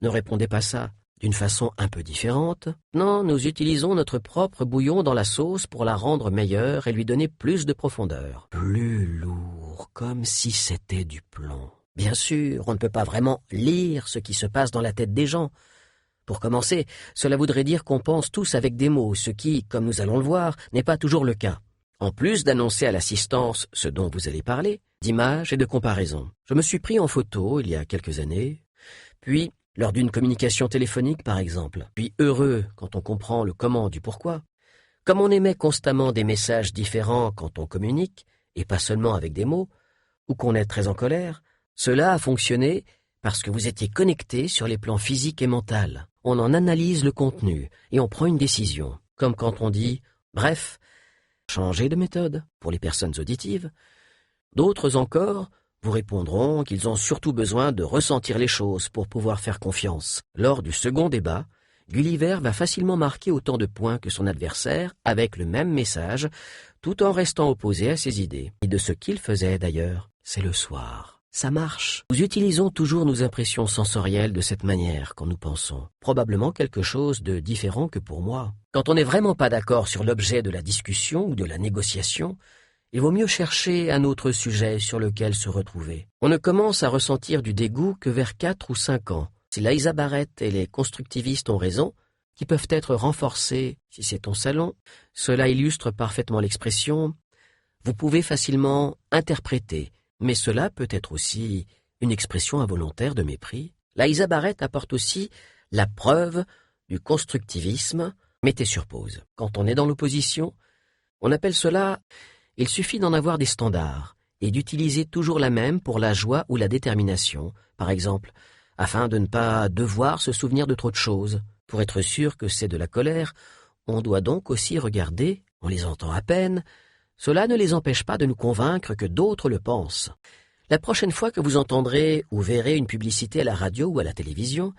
Ne répondez pas ça d'une façon un peu différente. Non, nous utilisons notre propre bouillon dans la sauce pour la rendre meilleure et lui donner plus de profondeur. Plus lourd, comme si c'était du plomb. Bien sûr, on ne peut pas vraiment lire ce qui se passe dans la tête des gens. Pour commencer, cela voudrait dire qu'on pense tous avec des mots, ce qui, comme nous allons le voir, n'est pas toujours le cas. En plus d'annoncer à l'assistance ce dont vous allez parler, d'images et de comparaisons. Je me suis pris en photo il y a quelques années, puis lors d'une communication téléphonique par exemple, puis heureux quand on comprend le comment du pourquoi. Comme on émet constamment des messages différents quand on communique, et pas seulement avec des mots, ou qu'on est très en colère, cela a fonctionné parce que vous étiez connectés sur les plans physiques et mentaux. On en analyse le contenu et on prend une décision, comme quand on dit « bref », changer de méthode pour les personnes auditives. D'autres encore vous répondront qu'ils ont surtout besoin de ressentir les choses pour pouvoir faire confiance. Lors du second débat, Gulliver va facilement marquer autant de points que son adversaire avec le même message, tout en restant opposé à ses idées. Et de ce qu'il faisait d'ailleurs, c'est le soir. Ça marche. Nous utilisons toujours nos impressions sensorielles de cette manière quand nous pensons. Probablement quelque chose de différent que pour moi. Quand on n'est vraiment pas d'accord sur l'objet de la discussion ou de la négociation, il vaut mieux chercher un autre sujet sur lequel se retrouver. On ne commence à ressentir du dégoût que vers 4 ou 5 ans. Si Liza Barrett et les constructivistes ont raison, qui peuvent être renforcés si c'est ton salon, cela illustre parfaitement l'expression « vous pouvez facilement interpréter ». Mais cela peut être aussi une expression involontaire de mépris. Liza Barrett apporte aussi la preuve du constructivisme. Mettez sur pause. Quand on est dans l'opposition, on appelle cela « il suffit d'en avoir des standards » et d'utiliser toujours la même pour la joie ou la détermination, par exemple, afin de ne pas devoir se souvenir de trop de choses. Pour être sûr que c'est de la colère, on doit donc aussi regarder, on les entend à peine. Cela ne les empêche pas de nous convaincre que d'autres le pensent. La prochaine fois que vous entendrez ou verrez une publicité à la radio ou à la télévision,